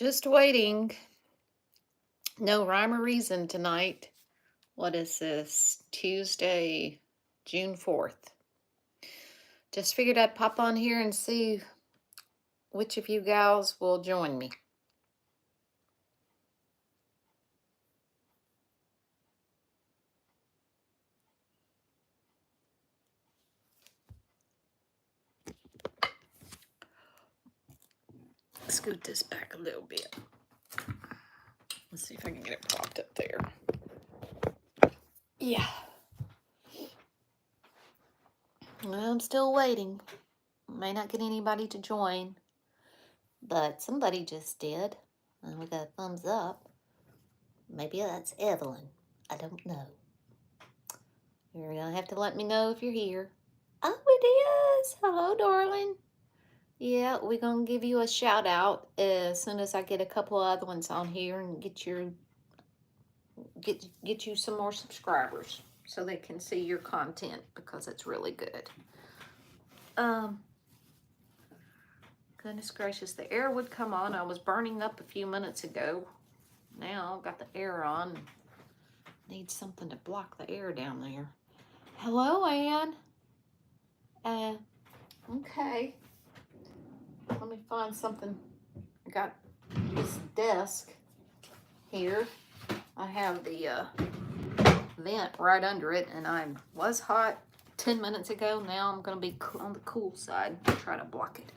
Just waiting. No rhyme or reason tonight. What is this? Tuesday, June 4th. Just figured I'd pop on here and see which of you gals will join me. Scoot this back a little bit. Let's see if I can get it propped up there. Yeah. Well, I'm still waiting. May not get anybody to join, but somebody just did. And we got a thumbs up. Maybe that's Evelyn. I don't know. You're gonna have to let me know if you're here. Oh, it is. Hello, darling. Yeah, we're gonna give you a shout out as soon as I get a couple of other ones on here and get you some more subscribers so they can see your content because it's really good. Goodness gracious, the air would come on. I was burning up a few minutes ago. Now I've got the air on. Need something to block the air down there. Hello, Ann. Okay. Let me find something. I got this desk here. I have the vent right under it, and I was hot 10 minutes ago. Now I'm going to be on the cool side. Try to block it.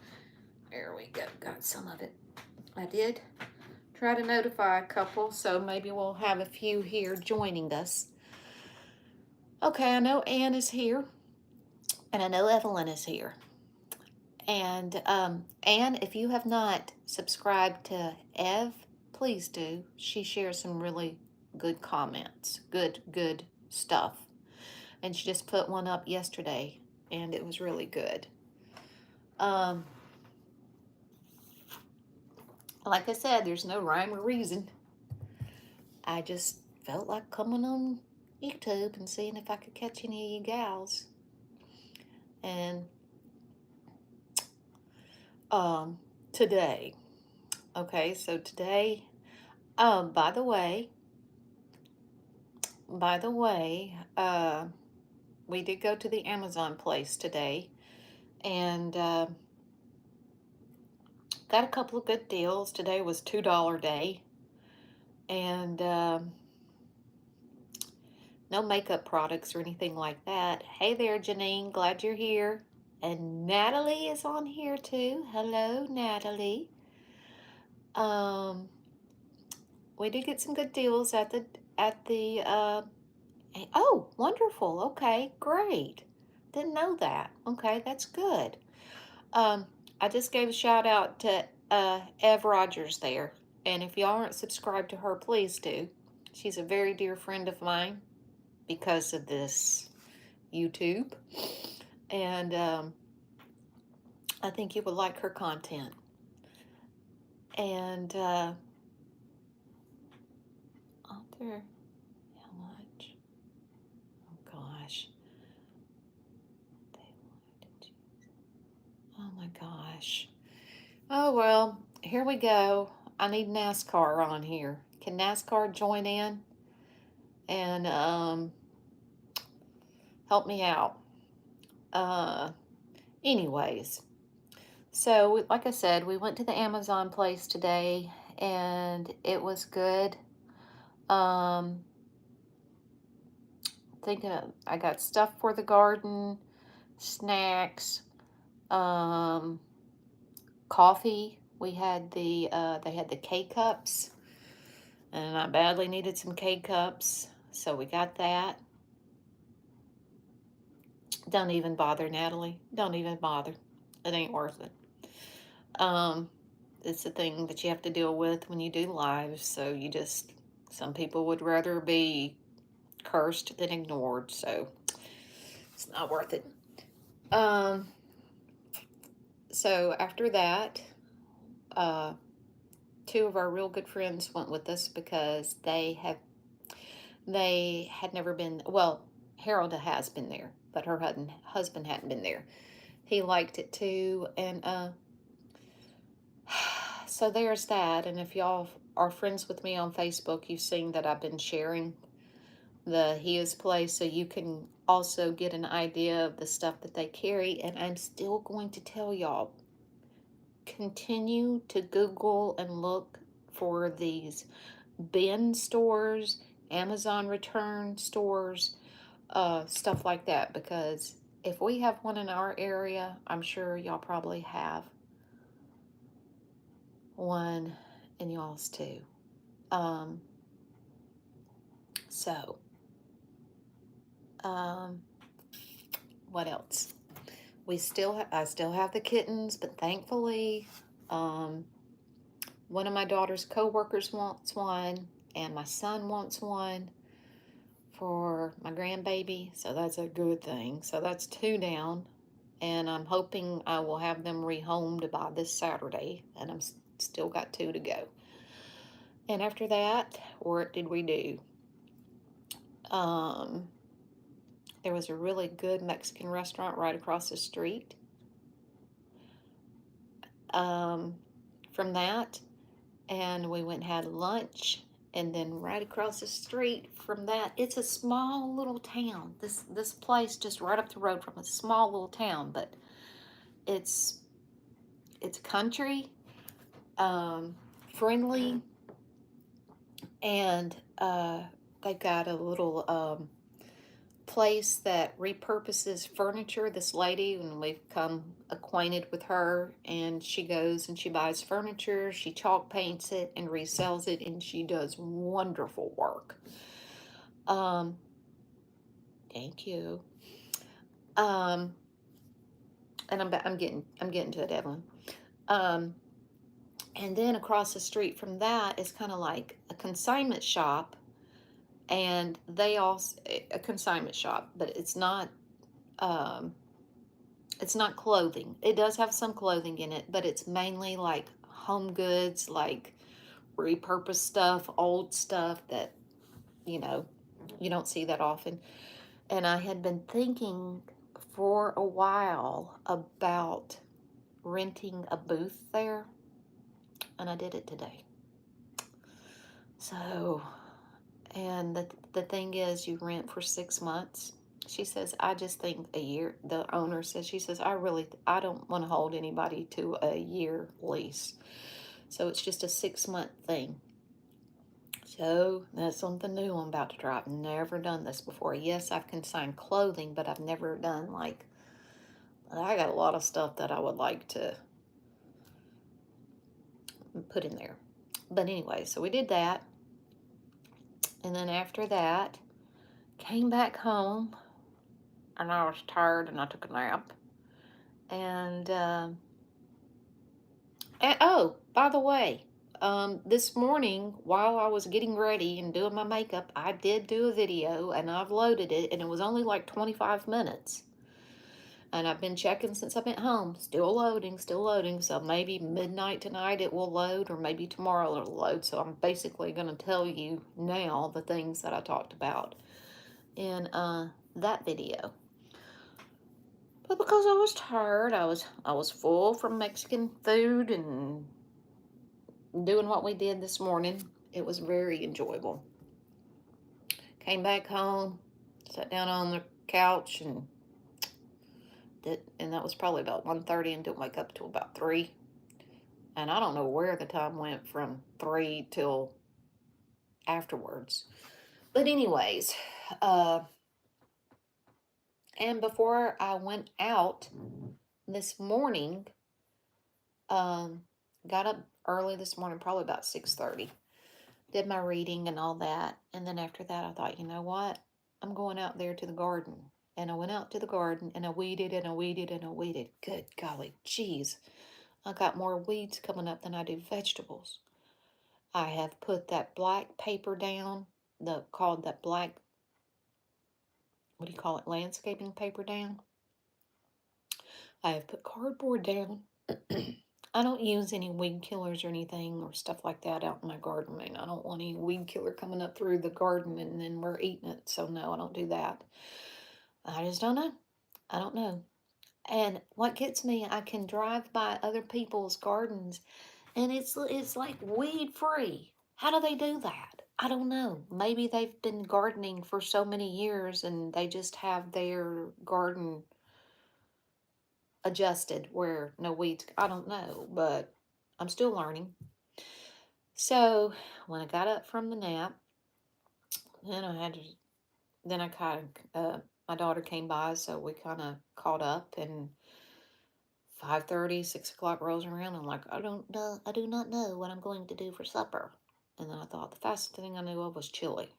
There we go. Got some of it. I did try to notify a couple, so maybe we'll have a few here joining us. Okay, I know Ann is here, and I know Evelyn is here. And Ann, if you have not subscribed to Ev, please do. She shares some really good comments, good stuff. And she just put one up yesterday, and it was really good. Like I said, there's no rhyme or reason. I just felt like coming on YouTube and seeing if I could catch any of you gals. And today, okay, so today, by the way, we did go to the Amazon place today, and got a couple of good deals. Today was $2 day, and no makeup products or anything like that. Hey there, Janine, glad you're here. And Natalie is on here too. Hello, Natalie. We did get some good deals at the oh, wonderful. Okay, great. Didn't know that. Okay, that's good. I just gave a shout out to Ev Rogers there. And if y'all aren't subscribed to her, please do. She's a very dear friend of mine because of this YouTube. And I think you would like her content. And oh, there. How much? Oh, gosh. Oh, my gosh. Oh, well, here we go. I need NASCAR on here. Can NASCAR join in and help me out? Anyways, so like I said, we went to the Amazon place today, and it was good. Thinking I got stuff for the garden, snacks, coffee. We had they had the K-cups, and I badly needed some K-cups, so we got that. Don't even bother, Natalie. Don't even bother. It ain't worth it. It's a thing that you have to deal with when you do lives, so some people would rather be cursed than ignored, so it's not worth it. So after that, two of our real good friends went with us because they had never been, well, Harold has been there, but her husband hadn't been there. He liked it too, and So there's that. And if y'all are friends with me on Facebook, you've seen that I've been sharing the His place, so you can also get an idea of the stuff that they carry. And I'm still going to tell y'all, continue to Google and look for these bin stores, Amazon return stores, stuff like that, because if we have one in our area, I'm sure y'all probably have one in y'all's too. Um, so, um, what else? I still have the kittens, but thankfully, um, one of my daughter's co-workers wants one, and my son wants one for my grandbaby, so that's a good thing. So that's 2 down, and I'm hoping I will have them rehomed by this Saturday, and I'm still got 2 to go. And after that, what did we do? There was a really good Mexican restaurant right across the street. From that, and we went and had lunch, and then right across the street from that, it's a small little town. This place just right up the road from a small little town, but it's country, friendly, and they've got a little place that repurposes furniture. This lady, and we've come acquainted with her, and she goes and she buys furniture, she chalk paints it and resells it, and she does wonderful work. Thank you. And I'm getting to it, Evelyn. And then across the street from that is kind of like a consignment shop, and they also a consignment shop, but it's not clothing. It does have some clothing in it, but it's mainly like home goods, like repurposed stuff, old stuff that you don't see that often. And I had been thinking for a while about renting a booth there, and I did it today. So, and the thing is, you rent for 6 months. She says, I just think a year. The owner says, she says, I don't want to hold anybody to a year lease. So it's just a 6-month thing. So that's something new I'm about to try. I've never done this before. Yes, I've consigned clothing, but I've never done like, I got a lot of stuff that I would like to put in there. But anyway, so we did that. And then after that, came back home, and I was tired, and I took a nap. And oh, by the way, this morning while I was getting ready and doing my makeup, I did do a video, and I've loaded it, and it was only like 25 minutes. And I've been checking since I've been home. Still loading, still loading. So maybe midnight tonight it will load, or maybe tomorrow it'll load. So I'm basically going to tell you now the things that I talked about in that video. But because I was tired, I was full from Mexican food and doing what we did this morning. It was very enjoyable. Came back home, sat down on the couch, and that was probably about 1:30, and didn't wake up till about 3. And I don't know where the time went from 3 till afterwards. But anyways, and before I went out this morning, got up early this morning, probably about 6:30. Did my reading and all that. And then after that, I thought, you know what? I'm going out there to the garden. And I went out to the garden, and I weeded and I weeded and I weeded. Good golly, geez. I got more weeds coming up than I do vegetables. I have put that black paper down, called that black, what do you call it, landscaping paper down. I have put cardboard down. I don't use any weed killers or anything or stuff like that out in my garden. I mean, I don't want any weed killer coming up through the garden and then we're eating it. So no, I don't do that. I just don't know. I don't know. And what gets me, I can drive by other people's gardens And it's like weed free. How do they do that? I don't know. Maybe they've been gardening for so many years and they just have their garden adjusted where no weeds. I don't know, but I'm still learning. So when I got up from the nap, then I had to, then I kind of, my daughter came by, so we kind of caught up, and 5:30, 6 o'clock rolls around. I'm like, I don't know, I do not know what I'm going to do for supper. And then I thought the fastest thing I knew of was chili.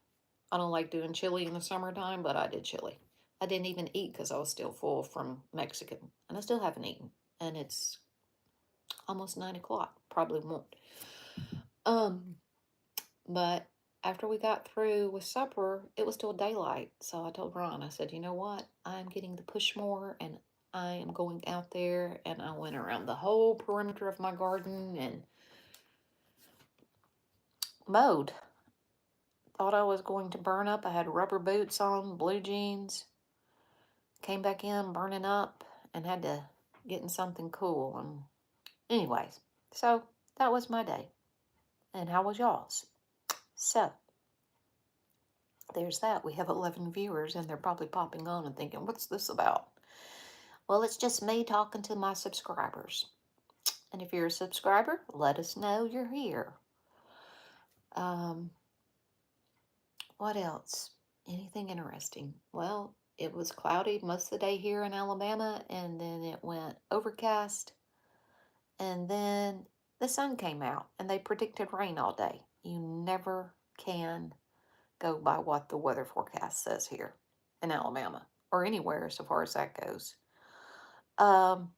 I don't like doing chili in the summertime, but I did chili. I didn't even eat because I was still full from Mexican, and I still haven't eaten. And it's almost 9 o'clock. Probably won't. Um, but after we got through with supper, it was still daylight. So I told Ron, I said, you know what? I'm getting the push more, and I am going out there. And I went around the whole perimeter of my garden and mowed. Thought I was going to burn up. I had rubber boots on, blue jeans. Came back in burning up and had to get in something cool. And anyways, so that was my day. And how was y'all's? So there's that. We have 11 viewers and they're probably popping on and thinking, what's this about? Well, it's just me talking to my subscribers. And if you're a subscriber, let us know you're here. What else? Anything interesting? Well, it was cloudy most of the day here in Alabama, and then it went overcast, and then the sun came out, and they predicted rain all day. You never can go by what the weather forecast says here in Alabama, or anywhere so far as that goes. What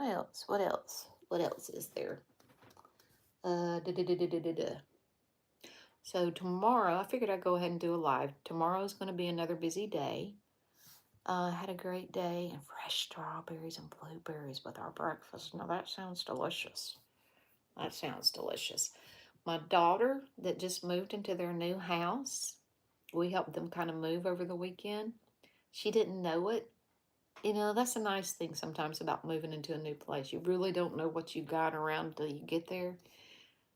else? What else? What else is there? So tomorrow, I figured I'd go ahead and do a live. Tomorrow's going to be another busy day. I had a great day, and fresh strawberries and blueberries with our breakfast. Now that sounds delicious. That sounds delicious. My daughter that just moved into their new house, we helped them kind of move over the weekend. She didn't know it. You know, that's a nice thing sometimes about moving into a new place. You really don't know what you got around until you get there.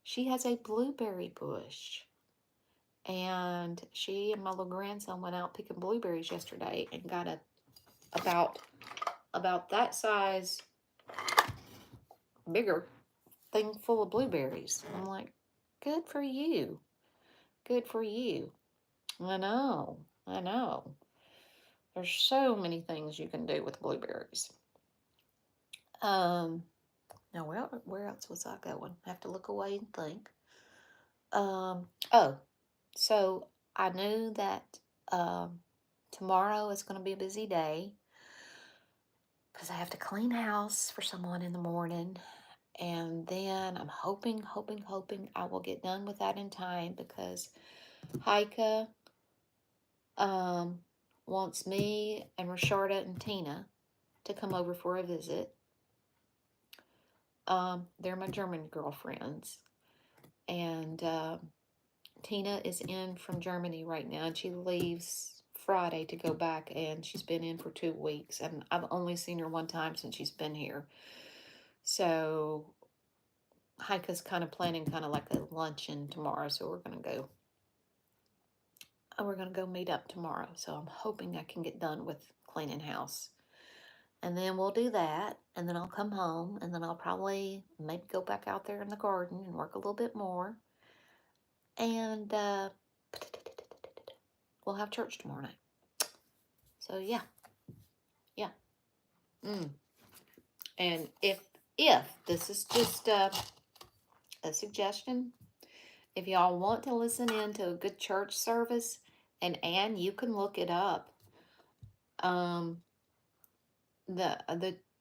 She has a blueberry bush. And she and my little grandson went out picking blueberries yesterday and got about that size bigger thing full of blueberries. I'm like, good for you. Good for you. I know. I know. There's so many things you can do with blueberries. Now where else was I going? I have to look away and think. Oh, so I knew that tomorrow is going to be a busy day because I have to clean house for someone in the morning. And then I'm hoping I will get done with that in time because Heike wants me and Rasharda and Tina to come over for a visit. They're my German girlfriends. And Tina is in from Germany right now, and she leaves Friday to go back, and she's been in for 2 weeks, and I've only seen her one time since she's been here. So Heike's kind of planning kind of like a luncheon tomorrow, so we're gonna go meet up tomorrow. So I'm hoping I can get done with cleaning house, and then we'll do that, and then I'll come home, and then I'll probably maybe go back out there in the garden and work a little bit more, and we'll have church tomorrow night. So yeah. And if this is just a suggestion, if y'all want to listen in to a good church service, and Anne, you can look it up. The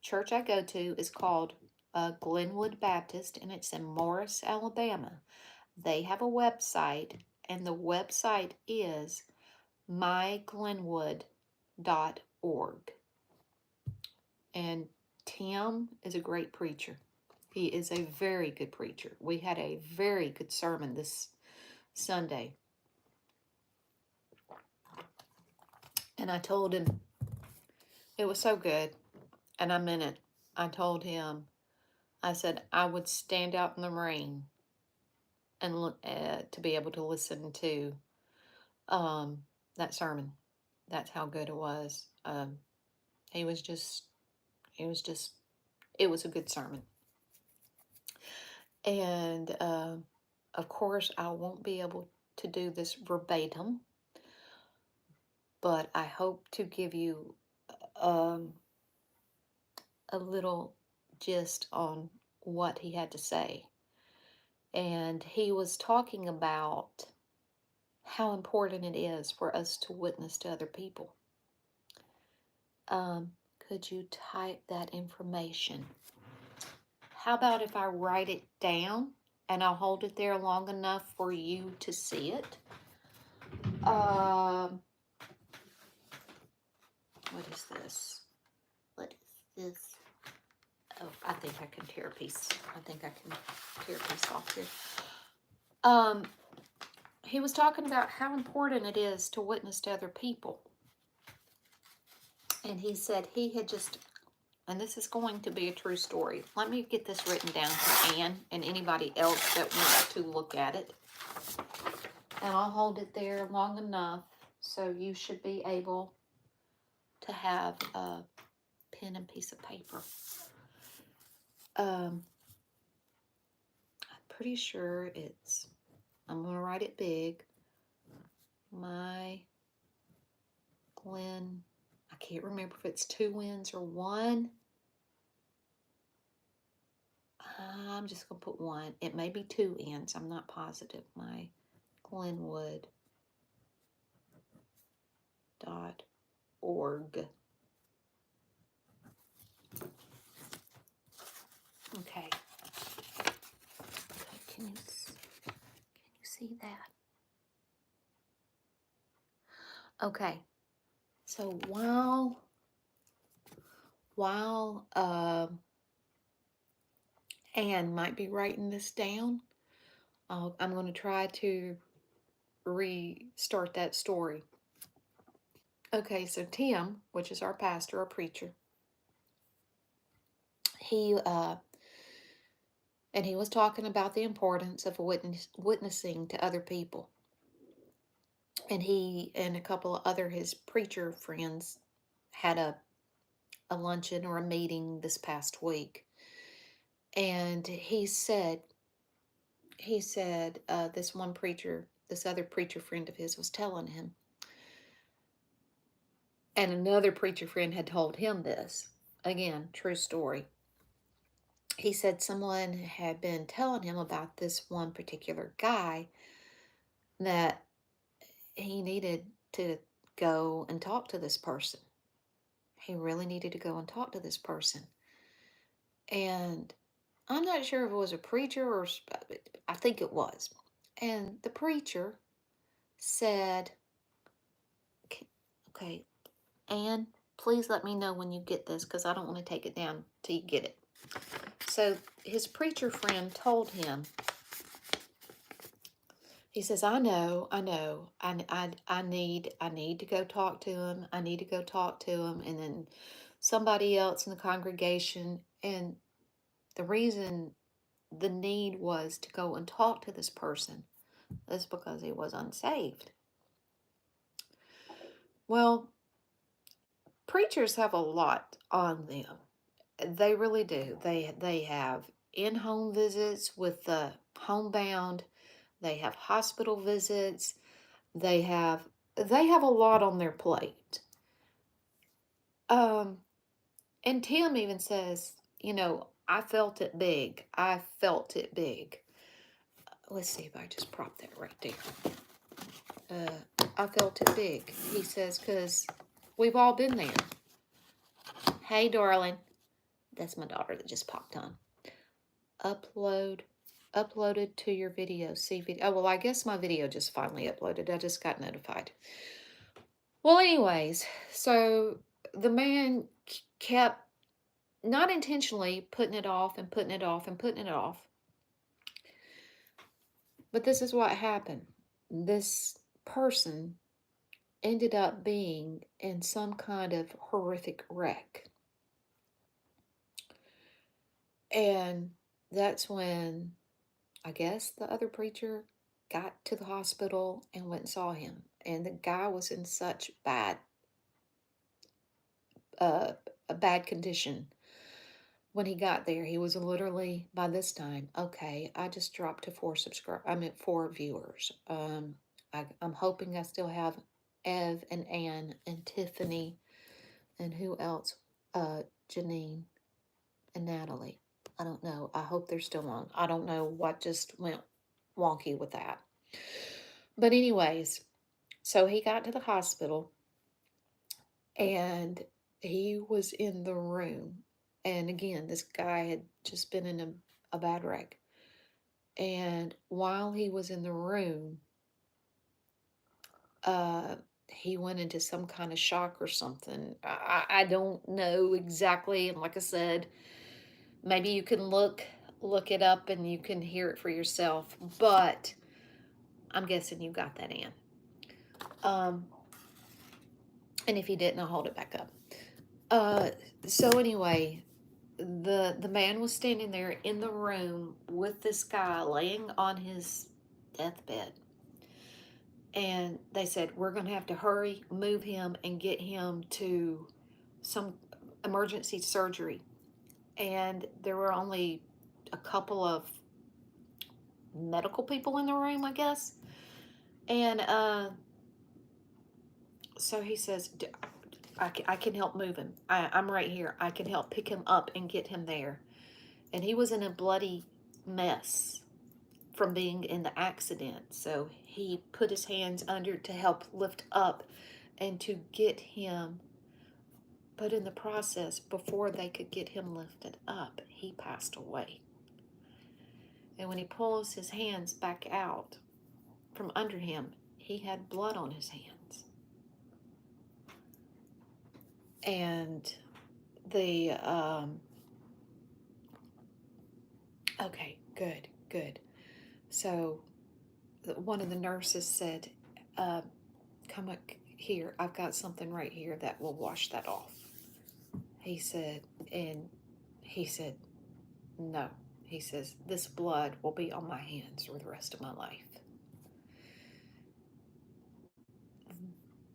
church I go to is called Glenwood Baptist, and it's in Morris, Alabama. They have a website, and the website is myglenwood.org. And Tim is a great preacher. He is a very good preacher. We had a very good sermon this Sunday. And I told him, it was so good, and I meant it. I told him, I said I would stand out in the rain and to be able to listen to that sermon. That's how good it was. He was just, it was just, it was a good sermon. And of course, I won't be able to do this verbatim, but I hope to give you um, a little gist on what he had to say. And he was talking about how important it is for us to witness to other people. Could you type that information? How about if I write it down and I'll hold it there long enough for you to see it? What is this? What is this? Oh, I think I can tear a piece. I think I can tear a piece off here. He was talking about how important it is to witness to other people. And he said he had just, and this is going to be a true story. Let me get this written down for Ann and anybody else that wants to look at it. And I'll hold it there long enough so you should be able to have a pen and piece of paper. I'm pretty sure it's, I'm going to write it big. My Glen, I can't remember if it's 2 wins or 1. I'm just going to put 1. It may be 2 ends. I'm not positive. My Glenwood.org. Okay. Can you see that? Okay. So while Anne might be writing this down, I'm going to try to restart that story. Okay, so Tim, which is our pastor, our preacher, he was talking about the importance of witnessing to other people. And he and a couple of other his preacher friends had a luncheon or a meeting this past week. And he said this one preacher, this other preacher friend of his was telling him, and another preacher friend had told him this, again, true story. He said someone had been telling him about this one particular guy that he needed to go and talk to this person. He really needed to go and talk to this person. And I'm not sure if it was a preacher or, I think it was. And the preacher said, okay, Anne, please let me know when you get this because I don't want to take it down till you get it. So his preacher friend told him, he says, I know, I need to go talk to him. I need to go talk to him. And then somebody else in the congregation. And the reason the need was to go and talk to this person is because he was unsaved. Well, preachers have a lot on them. They really do. They have in-home visits with the homebound. They have hospital visits. They have a lot on their plate. And Tim even says, I felt it big. I felt it big. Let's see if I just prop that right there. I felt it big. He says, because we've all been there. Hey, darling. That's my daughter that just popped on. Uploaded to your video. See video. Oh, well, I guess my video just finally uploaded. I just got notified. Well, anyways, so the man kept, not intentionally, putting it off and putting it off and putting it off. But this is what happened. This person ended up being in some kind of horrific wreck. And that's when I guess the other preacher got to the hospital and went and saw him. And the guy was in such uh, a bad condition when he got there. He was literally, by this time, okay, I just dropped to 4 viewers. I'm hoping I still have Ev and Ann and Tiffany and who else? Janine and Natalie. I don't know. I hope they're still on. I don't know what just went wonky with that. But anyways, so he got to the hospital and he was in the room. And again, this guy had just been in a bad wreck. And while he was in the room, he went into some kind of shock or something. I don't know exactly. And like I said, maybe you can look it up and you can hear it for yourself. But I'm guessing you got that in. And if you didn't, I'll hold it back up. So anyway, the man was standing there in the room with this guy laying on his deathbed. And they said, we're going to have to hurry, move him, and get him to some emergency surgery. And there were only a couple of medical people in the room, I guess. And so he says, I can help move him. I'm right here. I can help pick him up and get him there. And he was in a bloody mess from being in the accident. So he put his hands under to help lift up and to get him. But in the process, before they could get him lifted up, he passed away. And when he pulls his hands back out from under him, he had blood on his hands. And the, okay, good. So one of the nurses said, come up here. I've got something right here that will wash that off. He said, no. He says, this blood will be on my hands for the rest of my life.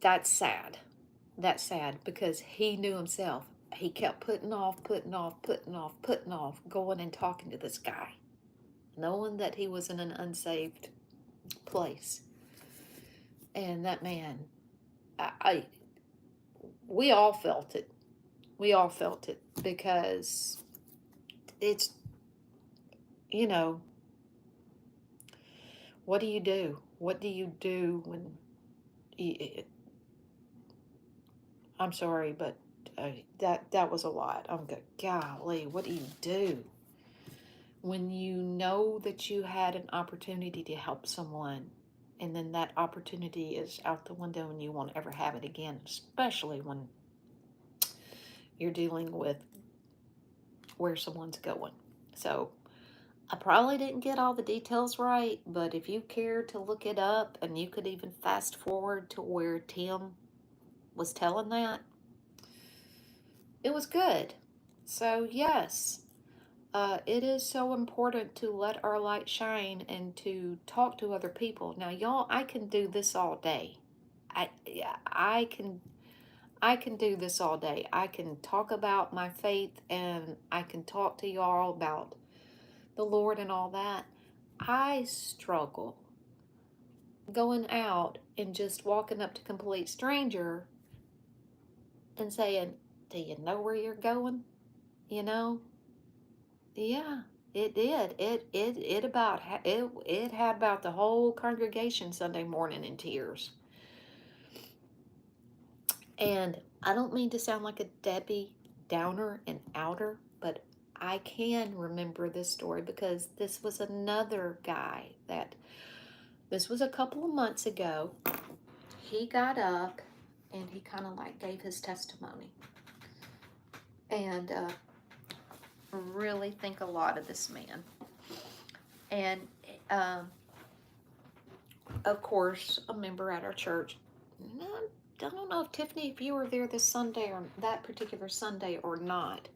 That's sad. That's sad because he knew himself. He kept putting off, going and talking to this guy, knowing that he was in an unsaved place. And that man, we all felt it. We all felt it because it's, you know, what do you do? What do you do when I'm sorry, but that was a lot. I'm good. Golly, what do you do when you know that you had an opportunity to help someone and then that opportunity is out the window and you won't ever have it again, especially when you're dealing with where someone's going. So I probably didn't get all the details right, but if you care to look it up, and you could even fast forward to where Tim was telling that, it was good. So yes, it is so important to let our light shine and to talk to other people. Now, y'all, I can do this all day. I can do this all day. I can talk about my faith and I can talk to y'all about the Lord and all that. I struggle going out and just walking up to a complete stranger and saying, do you know where you're going? You know? Yeah, it did. It had about the whole congregation Sunday morning in tears. And I don't mean to sound like a Debbie Downer and outer, but I can remember this story because this was another guy this was a couple of months ago. He got up and he kind of like gave his testimony. And really think a lot of this man. And of course, a member at our church. I don't know if Tiffany, if you were there this Sunday or that particular Sunday or not,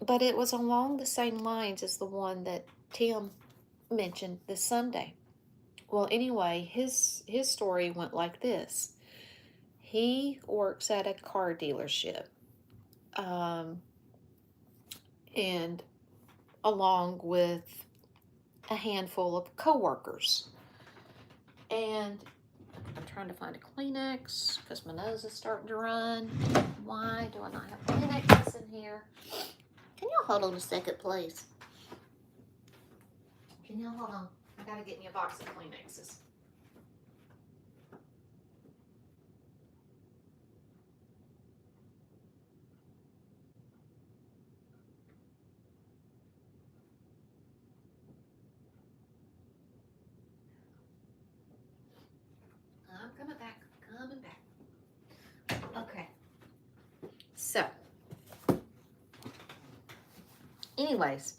But it was along the same lines as the one that Tim mentioned this Sunday. Well, anyway, his story went like this. He works at a car dealership, and along with a handful of coworkers. And I'm trying to find a Kleenex because my nose is starting to run. Why do I not have Kleenexes in here? Can y'all hold on a second, please? Can y'all hold on? I gotta get me a box of Kleenexes. I'm coming back. Coming back. Okay. So, anyways,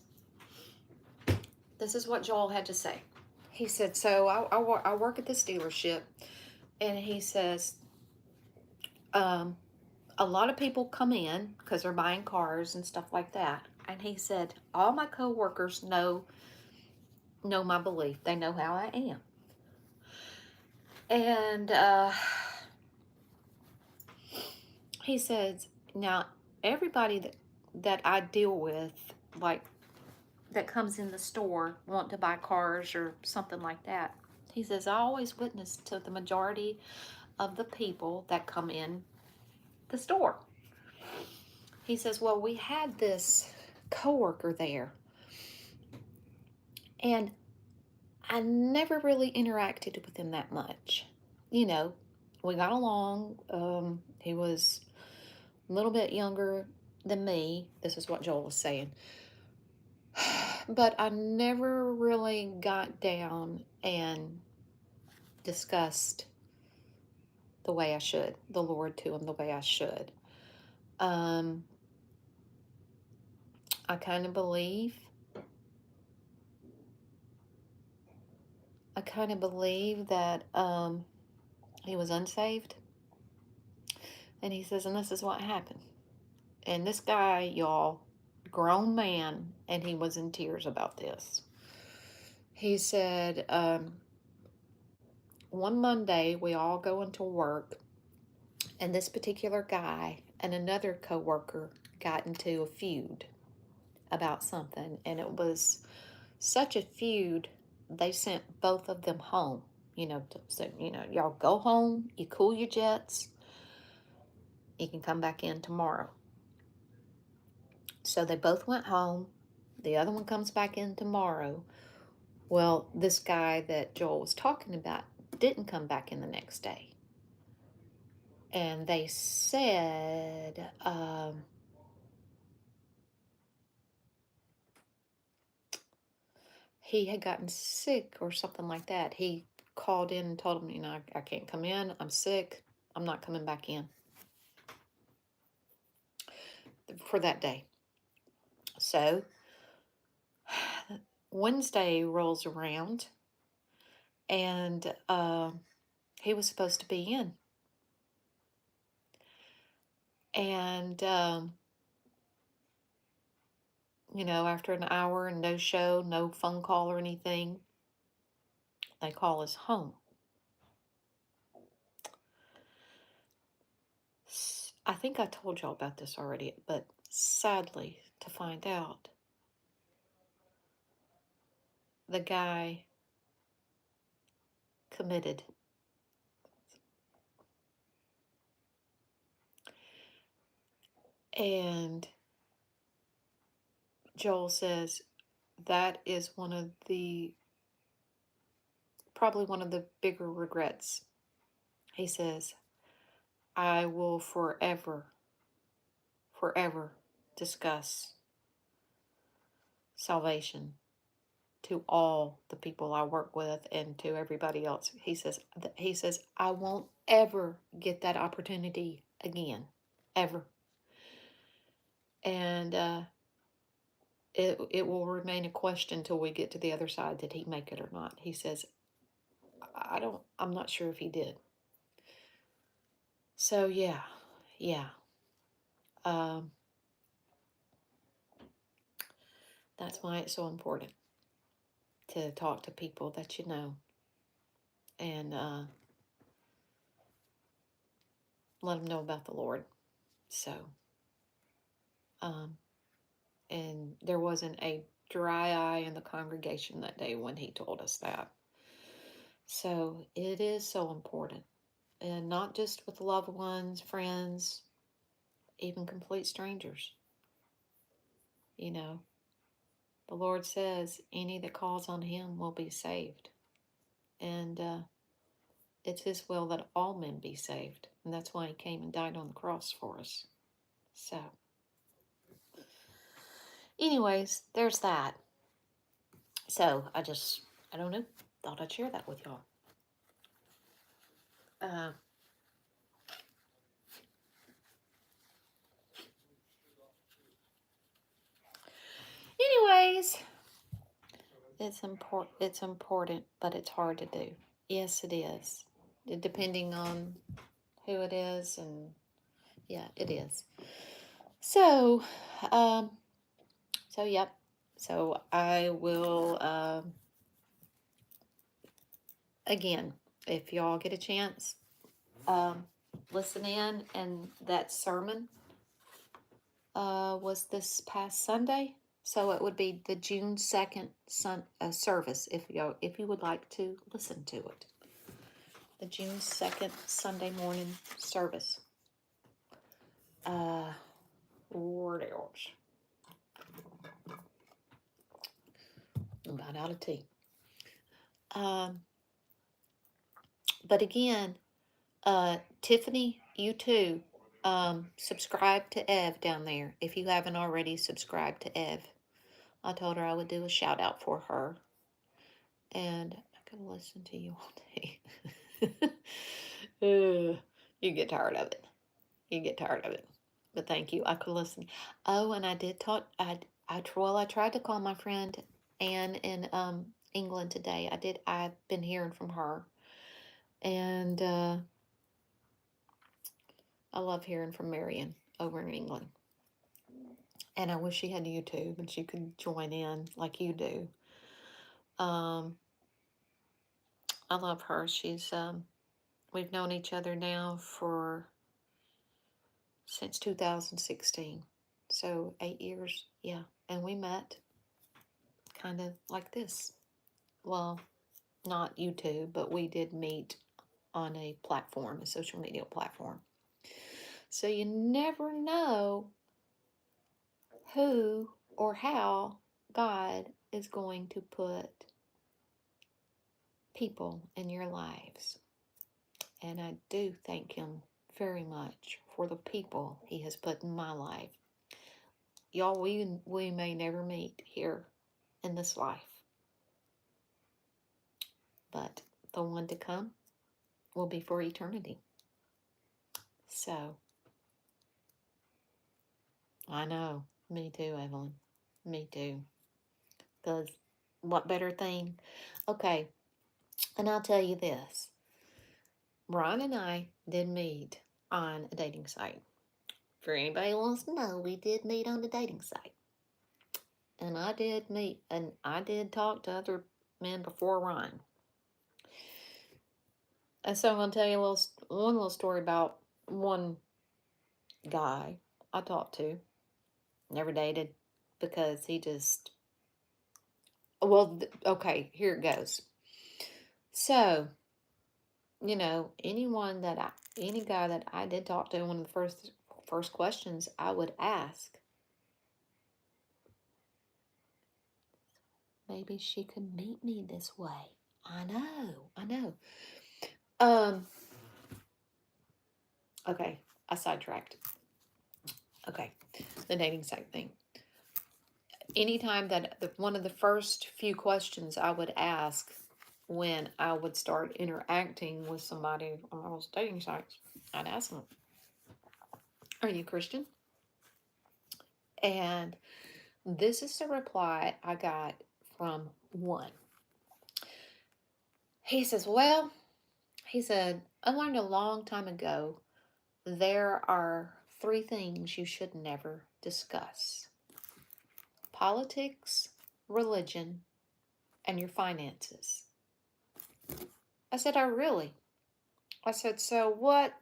this is what Joel had to say. He said, so I work at this dealership, and he says, a lot of people come in because they're buying cars and stuff like that. And he said, all my coworkers know my belief. They know how I am. And he says, now everybody that I deal with, like that comes in the store want to buy cars or something like that. He says, I always witness to the majority of the people that come in the store. He says, well, we had this coworker there, and I never really interacted with him that much. You know, we got along. He was a little bit younger than me. This is what Joel was saying. But I never really got down and discussed the way I should, the Lord to him the way I should. I kind of believe that he was unsaved. And he says, and this is what happened. And this guy, y'all, grown man, and he was in tears about this. He said, one Monday we all go into work, and this particular guy and another coworker got into a feud about something, and it was such a feud they sent both of them home. So y'all go home, you cool your jets, you can come back in tomorrow. So they both went home. The other one comes back in tomorrow. Well, this guy that Joel was talking about didn't come back in the next day. And they said, he had gotten sick or something like that. He called in and told him, I can't come in. I'm sick. I'm not coming back in for that day. So Wednesday rolls around, and he was supposed to be in. And, after an hour and no show, no phone call or anything, they call us home. I think I told y'all about this already, but sadly to find out, the guy committed. And Joel says that is probably one of the bigger regrets. He says, I will forever discuss salvation to all the people I work with and to everybody else. He says, I won't ever get that opportunity again, ever. And it will remain a question till we get to the other side, did he make it or not? He says, I'm not sure if he did. So yeah. That's why it's so important to talk to people that you know and let them know about the Lord. So, and there wasn't a dry eye in the congregation that day when he told us that. So it is so important, and not just with loved ones, friends, even complete strangers. You know, the Lord says any that calls on him will be saved. And it's his will that all men be saved. And that's why he came and died on the cross for us. So, anyways, there's that. So, I don't know, thought I'd share that with y'all. Anyways, it's important, but it's hard to do. Yes, it is. Depending on who it is, and yeah, it is. So, yep. So I will, again, if y'all get a chance, listen in. And that sermon was this past Sunday. So it would be the June 2nd service if you would like to listen to it. The June 2nd Sunday morning service. What else? I'm about out of tea. But again, Tiffany, you too, subscribe to Ev down there if you haven't already subscribed to Ev. I told her I would do a shout out for her. And I can listen to you all day. You get tired of it. You get tired of it. But thank you. I could listen. Oh, and I did talk. I tried to call my friend Anne in England today. I've been hearing from her, and I love hearing from Marion over in England. And I wish she had YouTube and she could join in like you do. I love her. She's we've known each other now since 2016. So 8 years, yeah. And we met kind of like this. Well, not YouTube, but we did meet on a platform, a social media platform. So you never know who or how God is going to put people in your lives. And I do thank him very much for the people he has put in my life. Y'all, we may never meet here in this life, but the one to come will be for eternity. So, I know, me too, Evelyn, me too, because what better thing? Okay, and I'll tell you this, Brian and I did meet on a dating site. For anybody who wants to know, we did meet on the dating site. And I did talk to other men before Ryan. And so I'm going to tell you one little story about one guy I talked to. Never dated because he just, well, okay, here it goes. So, you know, any guy that I did talk to, one of the first questions I would ask, maybe she could meet me this way. I know. Okay, I sidetracked. Okay, the dating site thing. Anytime that one of the first few questions I would ask when I would start interacting with somebody on those dating sites, I'd ask them, "Are you Christian?" And this is the reply I got from one. He says, "Well," he said, "I learned a long time ago there are 3 things you should never discuss: politics, religion and your finances. I said, oh, really? I said, so what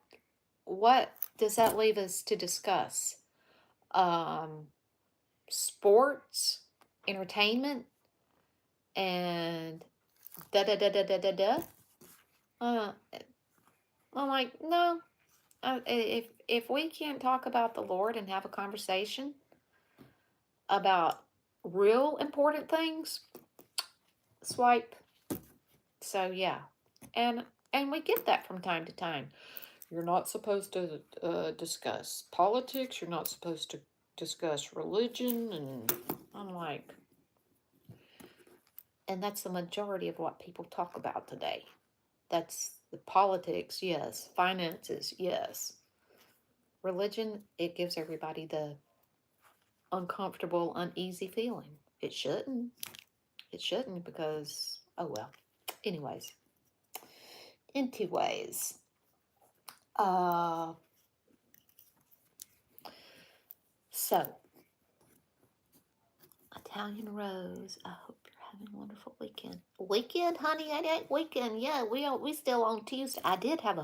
does that leave us to discuss? Sports, entertainment, and da da da da da da da. I'm like, no. If we can't talk about the Lord and have a conversation about real important things, swipe. So yeah, and we get that from time to time. You're not supposed to discuss politics. You're not supposed to discuss religion, and I'm like, and that's the majority of what people talk about today. That's the politics, yes. Finances, yes. Religion, it gives everybody the uncomfortable, uneasy feeling. It shouldn't. It shouldn't because, oh well. Anyways. So, Italian Rose, I hope you're having a wonderful weekend. Weekend, honey, it ain't weekend. Yeah, we still on Tuesday. I did have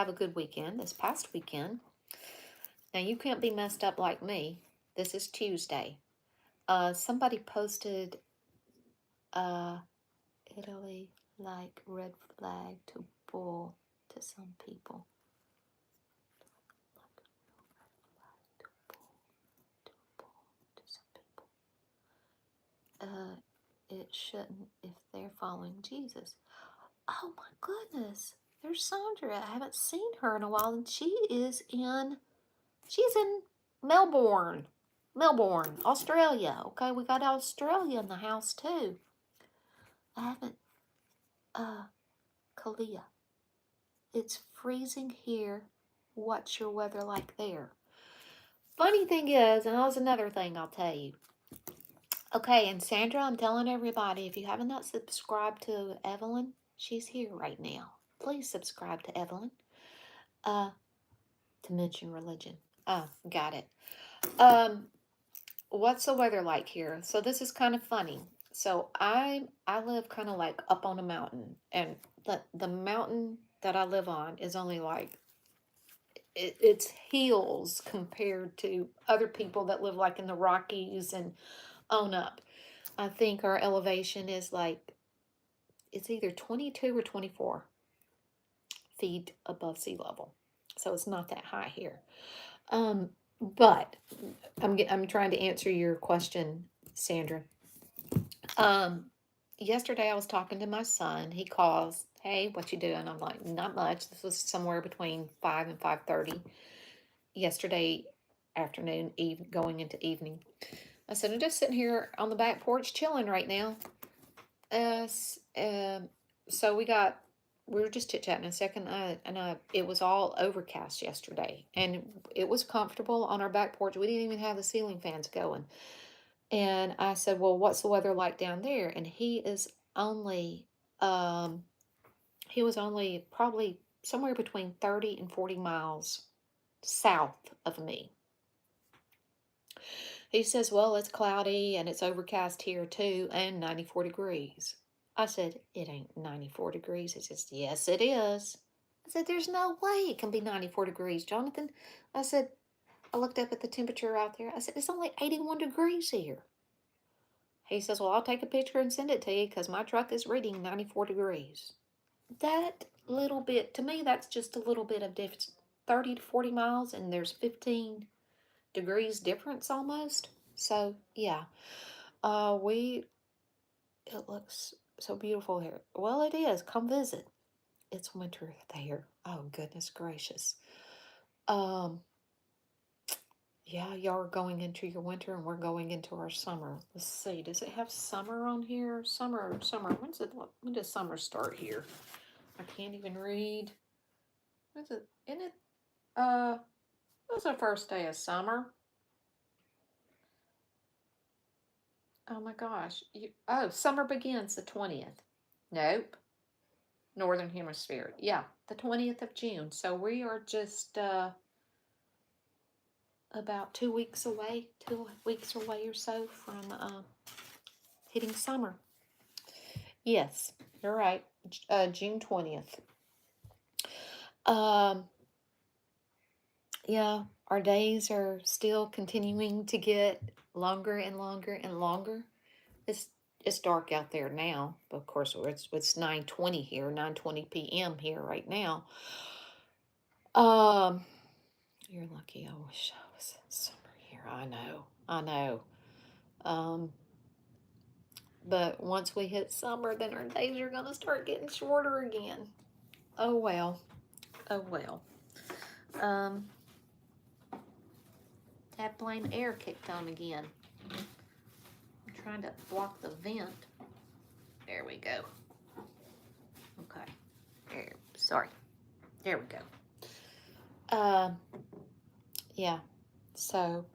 a good weekend this past weekend. Now you can't be messed up like me. This is Tuesday. Somebody posted Italy like red flag to bull to some people. It shouldn't if they're following Jesus. Oh my goodness. There's Sandra. I haven't seen her in a while, and she's in Melbourne. Melbourne, Australia. Okay, we got Australia in the house too. I haven't Kalia. It's freezing here. What's your weather like there? Funny thing is, and that was another thing I'll tell you. Okay, and Sandra, I'm telling everybody, if you haven't not subscribed to Evelyn, she's here right now. Please subscribe to Evelyn. To mention religion. Oh, got it. What's the weather like here? So this is kind of funny. So I live kind of like up on a mountain, and the mountain that I live on is only like it's hills compared to other people that live like in the Rockies and on up. I think our elevation is like, it's either 22 or 24 feet above sea level. So it's not that high here. But I'm trying to answer your question, Sandra. Yesterday I was talking to my son. He calls, "Hey, what you doing?" I'm like, "Not much." This was somewhere between 5 and 5:30 yesterday afternoon, going into evening. I said, "I'm just sitting here on the back porch chilling right now." So we were just chit-chatting a second, and it was all overcast yesterday, and it was comfortable on our back porch. We didn't even have the ceiling fans going. And I said, well, what's the weather like down there? And he was only probably somewhere between 30 and 40 miles south of me. He says, well, it's cloudy and it's overcast here too, and 94 degrees. I said, it ain't 94 degrees. He says, yes, it is. I said, there's no way it can be 94 degrees, Jonathan. I said, I looked up at the temperature out there. I said, it's only 81 degrees here. He says, well, I'll take a picture and send it to you because my truck is reading 94 degrees. That little bit, to me, that's just a little bit of difference. 30 to 40 miles, and there's 15 degrees difference almost. So, yeah. It looks so beautiful here. Well, it is. Come visit. It's winter there. Oh, goodness gracious. Yeah, y'all are going into your winter and we're going into our summer. Let's see. Does it have summer on here? Summer. When does summer start here? I can't even read. What's it? Isn't it? What's the first day of summer? Oh my gosh. Summer begins the 20th. Nope. Northern Hemisphere. Yeah, the 20th of June. So we are just about 2 weeks away, 2 weeks away or so from hitting summer. Yes, you're right. June 20th. Yeah, our days are still continuing to get longer and longer and longer. It's dark out there now. Of course, it's 9:20 here, 9:20 p.m. here right now. You're lucky. I wish I was in summer here. I know. But once we hit summer, then our days are gonna start getting shorter again. Oh well. Oh well. That blame air kicked on again. I'm trying to block the vent. There we go. Okay. Sorry. There we go. Yeah. So,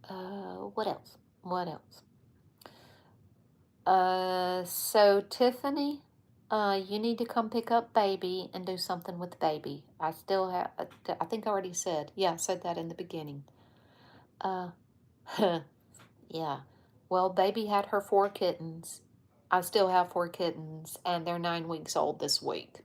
what else? What else? So Tiffany, you need to come pick up baby and do something with baby. I still have, I think I already said, yeah, I said that in the beginning. Yeah. Well, baby had her 4 kittens. I still have 4 kittens, and they're 9 weeks old this week.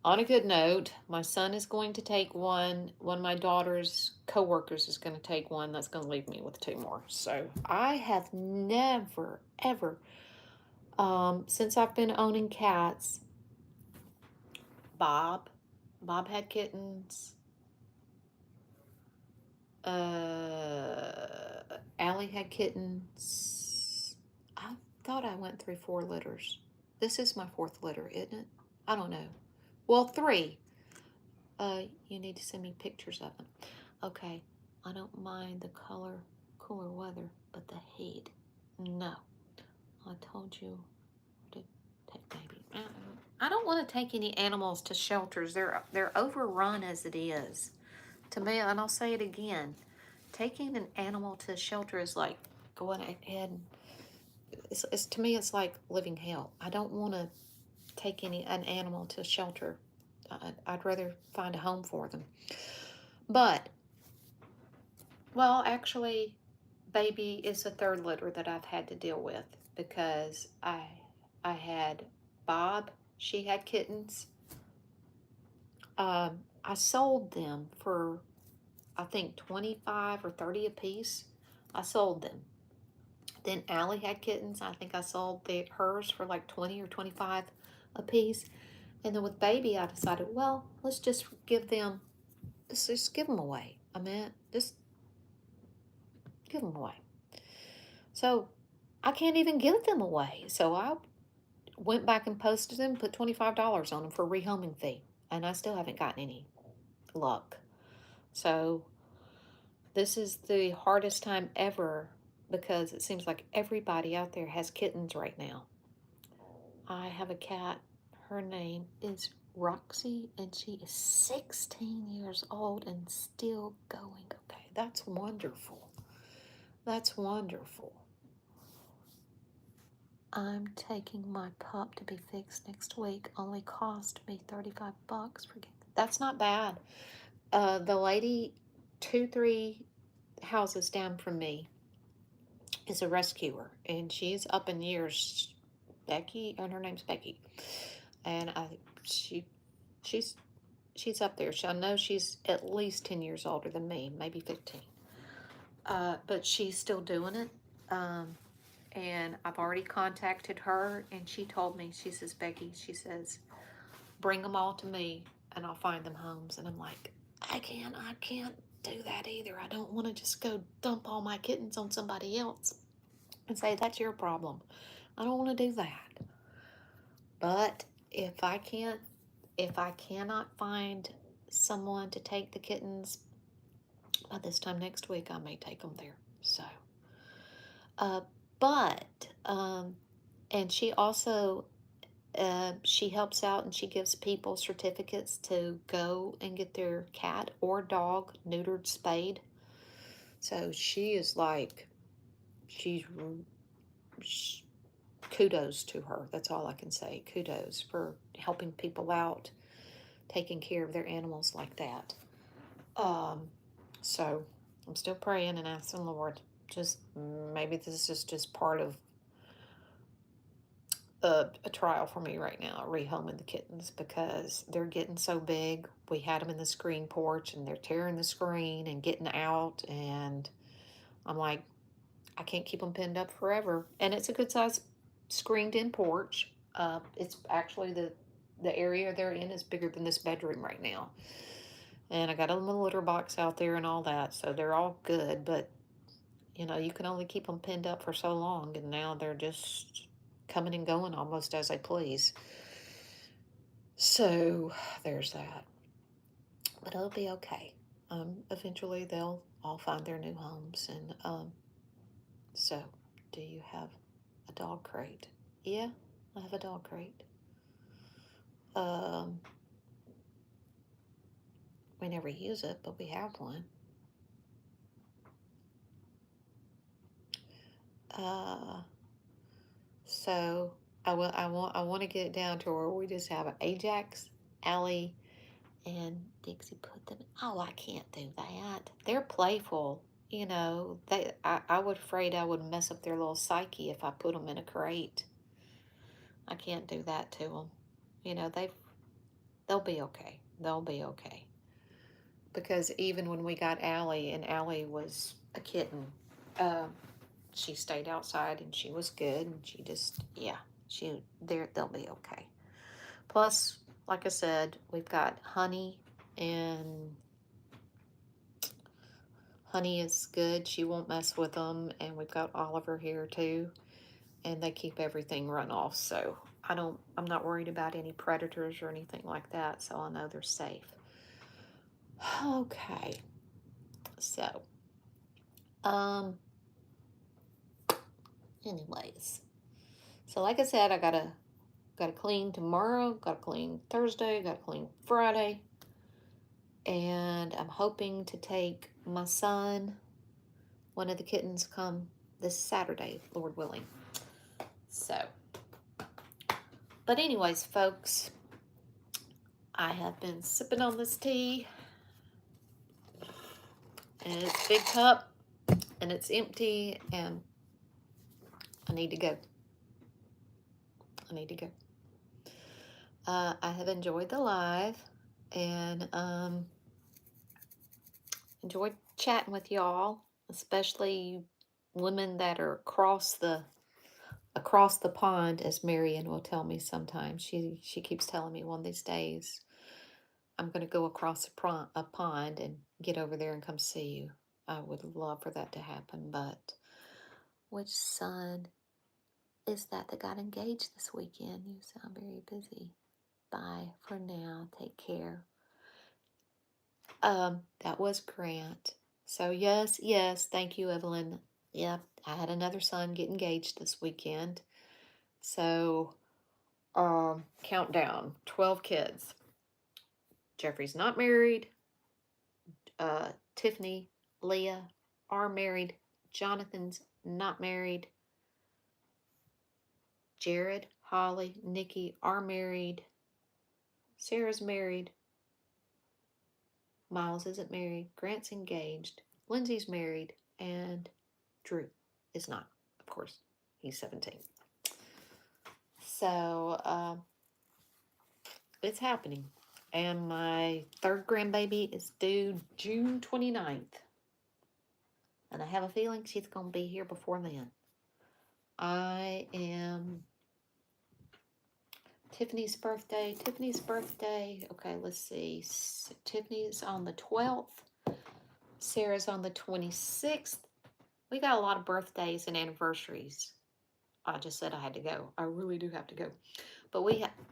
On a good note, my son is going to take one. One of my daughter's co-workers is going to take one. That's going to leave me with 2 more. So I have never, ever, since I've been owning cats, Bob had kittens. Allie had kittens. I thought I went through 4 litters. This is my 4th litter, isn't it? I don't know. Well, 3. You need to send me pictures of them. Okay. I don't mind the cooler weather, but the heat. No. I told you to take baby. I don't want to take any animals to shelters. They're overrun as it is. To me, and I'll say it again, taking an animal to a shelter is like going ahead and it's to me it's like living hell. I don't want to take an animal to a shelter. I'd rather find a home for them. But, well, actually, baby is the 3rd litter that I've had to deal with because I had Bob. She had kittens. I sold them for, I think, 25 or 30 a piece. I sold them. Then Allie had kittens. I think I sold hers for like 20 or 25 a piece. And then with baby, I decided, well, let's just give them away. I mean, just give them away. So I can't even give them away. So I went back and posted them, put $25 on them for a rehoming fee. And I still haven't gotten any luck. So this is the hardest time ever because it seems like everybody out there has kittens right now. I have a cat. Her name is Roxy, and she is 16 years old and still going. Okay, that's wonderful. That's wonderful. I'm taking my pup to be fixed next week. Only cost me $35 for getting. That's not bad. The lady 2-3 houses down from me is a rescuer, and she's up in years. Becky, and her name's Becky, and she's up there. I know she's at least 10 years older than me, maybe 15. But she's still doing it. And I've already contacted her, and she told me, she says, Becky, she says, bring them all to me, and I'll find them homes. And I'm like, I can't do that either. I don't want to just go dump all my kittens on somebody else and say, that's your problem. I don't want to do that. But if I cannot find someone to take the kittens by this time next week, I may take them there. So, and she also, she helps out and she gives people certificates to go and get their cat or dog neutered, spayed. So she is like, kudos to her. That's all I can say. Kudos for helping people out taking care of their animals like that. So I'm still praying and asking the Lord, just maybe this is just part of a trial for me right now, rehoming the kittens, because they're getting so big. We had them in the screen porch and they're tearing the screen and getting out, and I'm like, I can't keep them pinned up forever. And it's a good size screened in porch. It's actually the area they're in is bigger than this bedroom right now. And I got a little litter box out there and all that, so they're all good. But you know, you can only keep them pinned up for so long, and now they're just coming and going almost as they please. So there's that. But it'll be okay. Eventually they'll all find their new homes. And so, do you have a dog crate? Yeah, I have a dog crate. We never use it, but we have one. So I want to get it down to where we just have an Ajax, Allie, and Dixie put them. Oh, I can't do that. They're playful, you know. I would afraid I would mess up their little psyche if I put them in a crate. I can't do that to them. You know, they'll be okay. They'll be okay. Because even when we got Allie, and Allie was a kitten, she stayed outside and she was good, and she just, yeah, they'll be okay. Plus, like I said, we've got Honey, and Honey is good. She won't mess with them. And we've got Oliver here too, and they keep everything run off. So I'm not worried about any predators or anything like that. So I know they're safe. Okay. So, anyways, so like I said, I gotta clean tomorrow, gotta clean Thursday, gotta clean Friday, and I'm hoping to take my son, one of the kittens, come this Saturday, Lord willing. So, but anyways, folks, I have been sipping on this tea, and it's a big cup, and it's empty, and I need to go. I have enjoyed the live, and enjoyed chatting with y'all, especially women that are across the pond, as Marion will tell me sometimes. She keeps telling me one of these days I'm going to go across a pond and get over there and come see you. I would love for that to happen, but which son is that got engaged this weekend? You sound very busy. Bye for now. Take care. That was Grant. So yes, thank you, Evelyn. Yep, I had another son get engaged this weekend. So, countdown, 12 kids. Jeffrey's not married. Tiffany, Leah are married. Jonathan's not married. Jared, Holly, Nikki are married. Sarah's married. Miles isn't married. Grant's engaged. Lindsay's married. And Drew is not, of course. He's 17. So, it's happening. And my third grandbaby is due June 29th. And I have a feeling she's going to be here before then. I am Tiffany's birthday. Okay, let's see. Tiffany's on the 12th. Sarah's on the 26th. We got a lot of birthdays and anniversaries. I just said I had to go. I really do have to go. But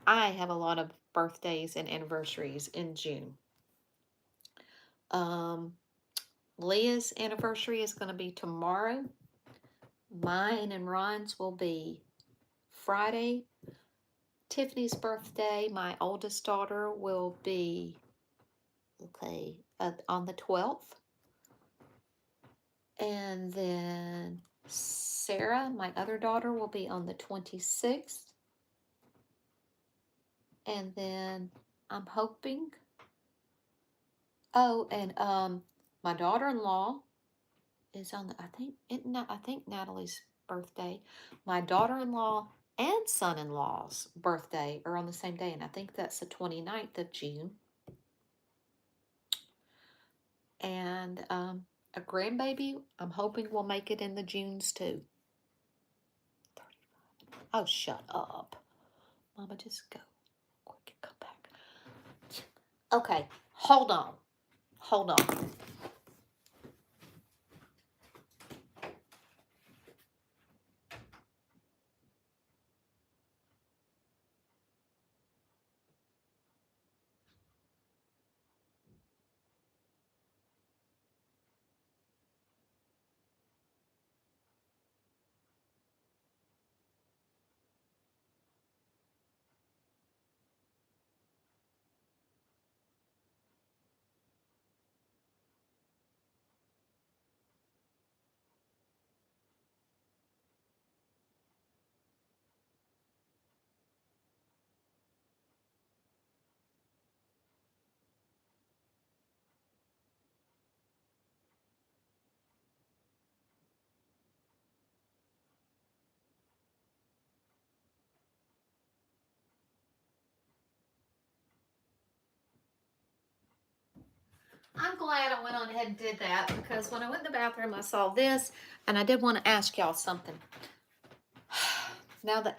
I have a lot of birthdays and anniversaries in June. Leah's anniversary is going to be tomorrow. Mine and Ron's will be Friday. Tiffany's birthday, my oldest daughter, will be on the 12th. And then Sarah, my other daughter, will be on the 26th. And then I'm hoping. Oh, and my daughter-in-law is on the, I think Natalie's birthday. My daughter-in-law and son-in-law's birthday are on the same day, and I think that's the 29th of June. And a grandbaby, I'm hoping will make it in the Junes too. Oh, shut up. Mama, just go. Quick, come back. Okay, hold on. Hold on. I'm glad I went on ahead and did that, because when I went in the bathroom, I saw this, and I did want to ask y'all something. Now that,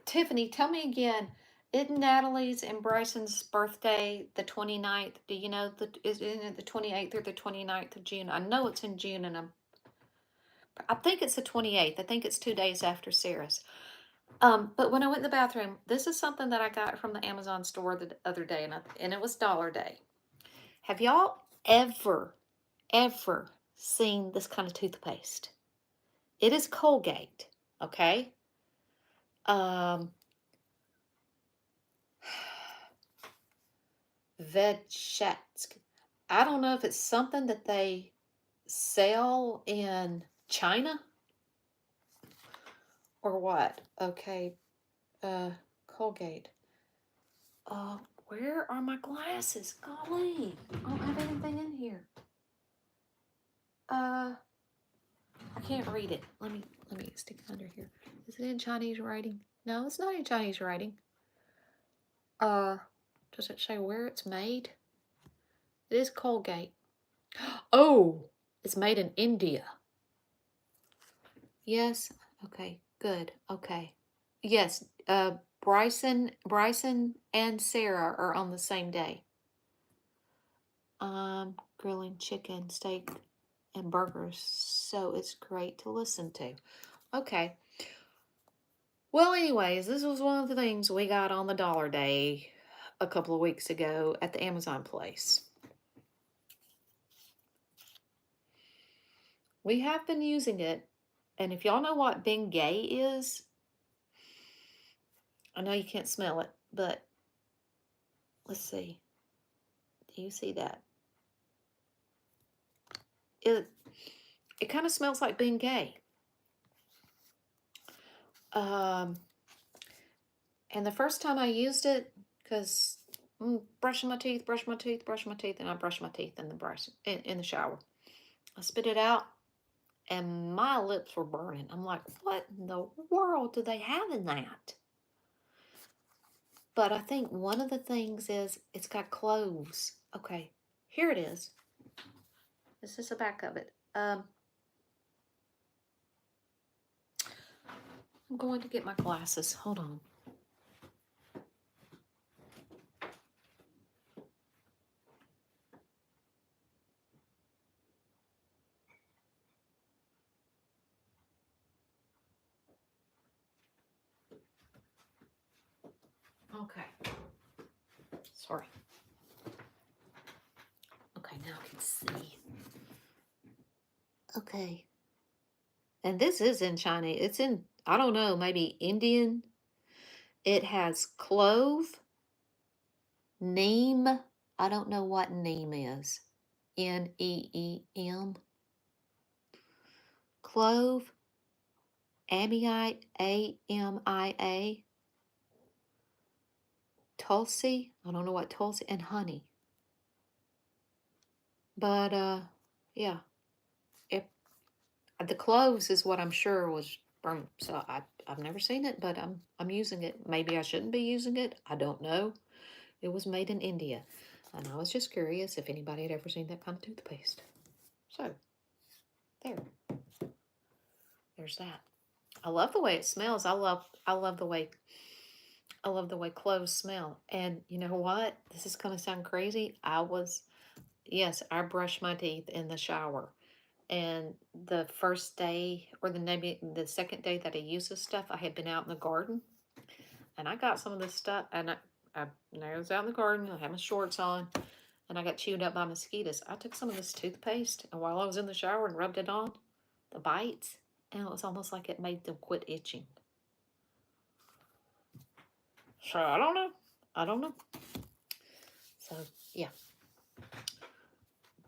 Tiffany, tell me again, isn't Natalie's and Bryson's birthday the 29th? Do you know, isn't it the 28th or the 29th of June? I know it's in June, and I think it's the 28th. I think it's 2 days after Sarah's. But when I went in the bathroom, this is something that I got from the Amazon store the other day, and it was Dollar Day. Have y'all ever seen this kind of toothpaste? It is Colgate, okay? Vegetatsky. I don't know if it's something that they sell in China or what. Okay, Colgate. Where are my glasses? Golly, I don't have anything in here. I can't read it. Let me stick it under here. Is it in Chinese writing? No, it's not in Chinese writing. Does it say where it's made? It is Colgate. Oh, it's made in India. Yes. Okay. Good. Okay. Yes. Bryson and Sarah are on the same day. Grilling chicken, steak, and burgers. So it's great to listen to. Okay. Well, anyways, this was one of the things we got on the Dollar Day a couple of weeks ago at the Amazon place. We have been using it, and if y'all know what Bengay is, I know you can't smell it, but let's see. Do you see that? It kind of smells like Bengay. And the first time I used it, because brushing my teeth, and I brush my teeth in the shower. I spit it out, and my lips were burning. I'm like, what in the world do they have in that? But I think one of the things is it's got cloves. Okay, here it is. This is the back of it. I'm going to get my glasses. Hold on. Okay. Sorry. Okay, now I can see. Okay. And this is in China. It's in, I don't know, maybe Indian. It has clove, neem. I don't know what neem is. Neem. Clove, amia, amia, Tulsi. I don't know what Tulsi and honey. But yeah, it, the cloves is what I'm sure was burnt. So I've never seen it, but I'm using it. Maybe I shouldn't be using it. I don't know. It was made in India, and I was just curious if anybody had ever seen that kind of toothpaste. So there's that. I love the way it smells. I love the way cloves smell. And you know what? This is gonna sound crazy. Yes, I brush my teeth in the shower. And the first day, or maybe the second day that I used this stuff, I had been out in the garden, and I got some of this stuff, and I was out in the garden, I had my shorts on, and I got chewed up by mosquitoes. I took some of this toothpaste, and while I was in the shower and rubbed it on, the bites, and it was almost like it made them quit itching. So I don't know. So yeah.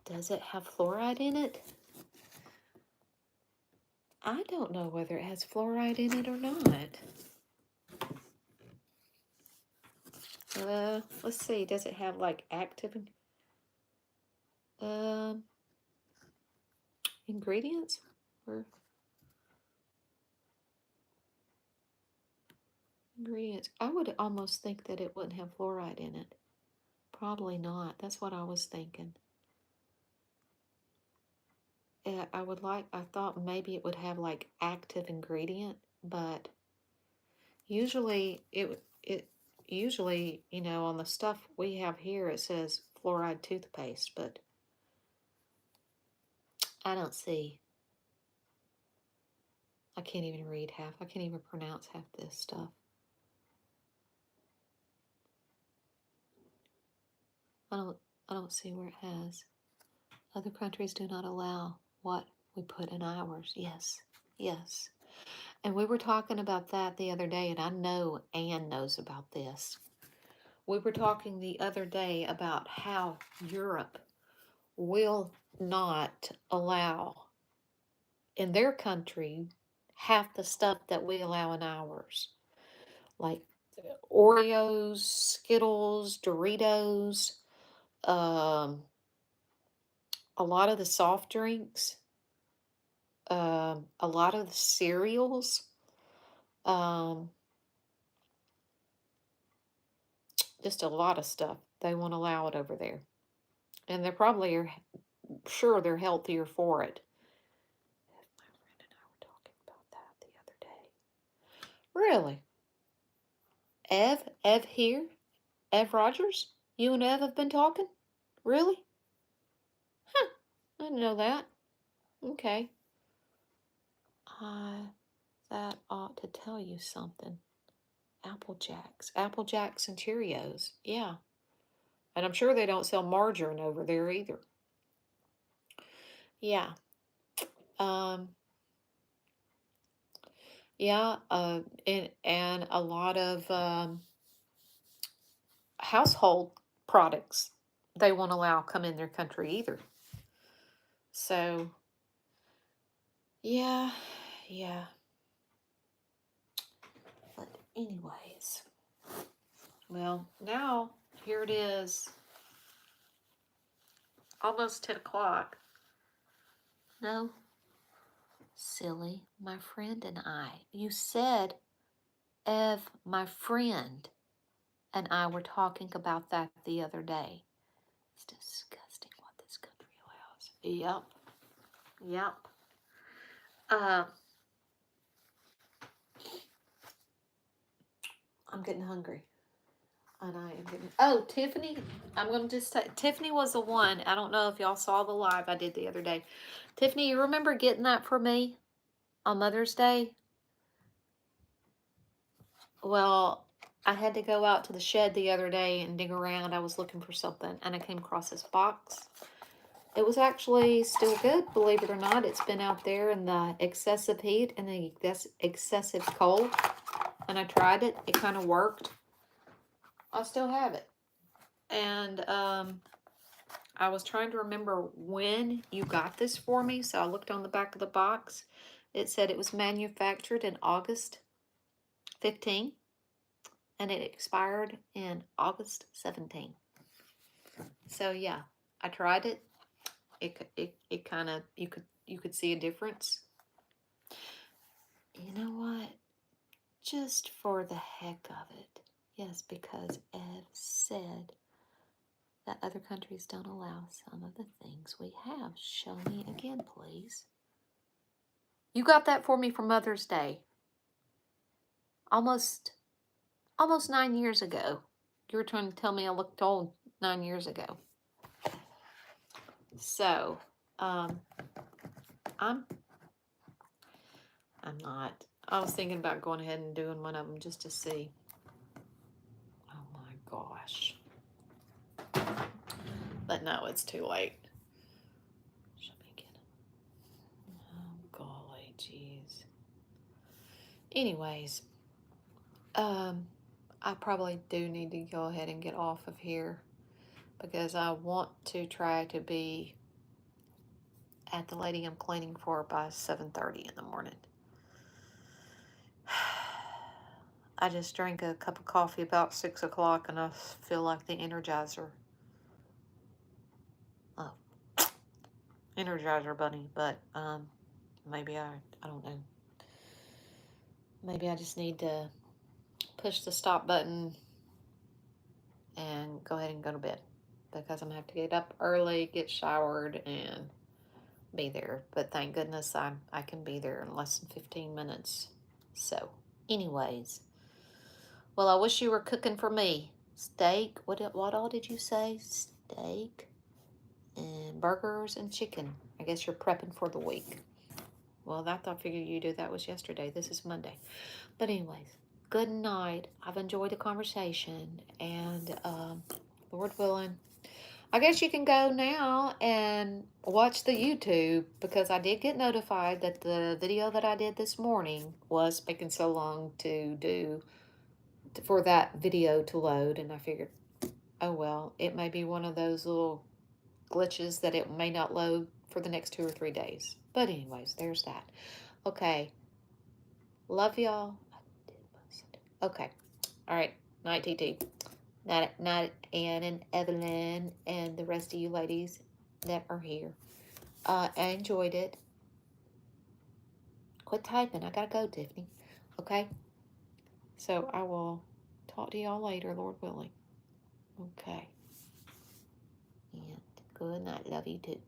Does it have fluoride in it? I don't know whether it has fluoride in it or not. Let's see. Does it have like active ingredients? Or ingredients? I would almost think that it wouldn't have fluoride in it. Probably not. That's what I was thinking. I thought maybe it would have like active ingredient, but usually usually, you know, on the stuff we have here, it says fluoride toothpaste, but I don't see. I can't even read half. I can't even pronounce half this stuff. I don't see where it has. Other countries do not allow what we put in ours. Yes. Yes. And we were talking about that the other day, and I know Anne knows about this. We were talking the other day about how Europe will not allow in their country half the stuff that we allow in ours. Like Oreos, Skittles, Doritos, a lot of the soft drinks, a lot of the cereals, just a lot of stuff. They won't allow it over there. And they probably are sure they're healthier for it. My friend and I were talking about that the other day. Really? Ev here? Ev Rogers? You and Ev have been talking? Really? Huh. I didn't know that. Okay. That ought to tell you something. Apple Jacks and Cheerios. Yeah. And I'm sure they don't sell margarine over there either. Yeah. Yeah, and a lot of household products they won't allow come in their country either. So, yeah. But anyways, well, now here it is, almost 10 o'clock. No, silly, my friend and I. You said Ev, my friend, and I were talking about that the other day. It's disgusting what this country allows. Yep. I'm getting hungry. And I am getting... Oh, Tiffany. I'm going to just say... Tiffany was the one. I don't know if y'all saw the live I did the other day. Tiffany, you remember getting that for me on Mother's Day? Well, I had to go out to the shed the other day and dig around. I was looking for something, and I came across this box. It was actually still good, believe it or not. It's been out there in the excessive heat and the excessive cold. And I tried it. It kind of worked. I still have it. And I was trying to remember when you got this for me. So I looked on the back of the box. It said it was manufactured in August 15. and it expired in August 17. So yeah, I tried it. It kind of, you could see a difference. You know what? Just for the heck of it. Yes, because Ev said that other countries don't allow some of the things we have. Show me again, please. You got that for me for Mother's Day. Almost 9 years ago. You were trying to tell me I looked old 9 years ago. So, I'm not. I was thinking about going ahead and doing one of them just to see. Oh my gosh. But no, it's too late. Should we get it? Oh golly, jeez. Anyways, I probably do need to go ahead and get off of here because I want to try to be at the lady I'm cleaning for by 7:30 in the morning. I just drank a cup of coffee about 6 o'clock and I feel like the Energizer. Oh, Energizer bunny, but maybe I don't know. Maybe I just need to push the stop button and go ahead and go to bed because I'm gonna have to get up early, get showered, and be there. But thank goodness I can be there in less than 15 minutes. So, anyways, well, I wish you were cooking for me. Steak. What all did you say? Steak and burgers and chicken. I guess you're prepping for the week. Well, I figured you did that was yesterday. This is Monday. But anyways, good night. I've enjoyed the conversation, and Lord willing, I guess you can go now and watch the YouTube because I did get notified that the video that I did this morning was taking so long to do for that video to load, and I figured, oh well, it may be one of those little glitches that it may not load for the next 2 or 3 days. But anyways, there's that. Okay. Love y'all. Okay. All right. Night, TT. Night, Ann and Evelyn and the rest of you ladies that are here. I enjoyed it. Quit typing. I gotta go, Tiffany. Okay? So I will talk to y'all later, Lord willing. Okay. And good night. Love you too.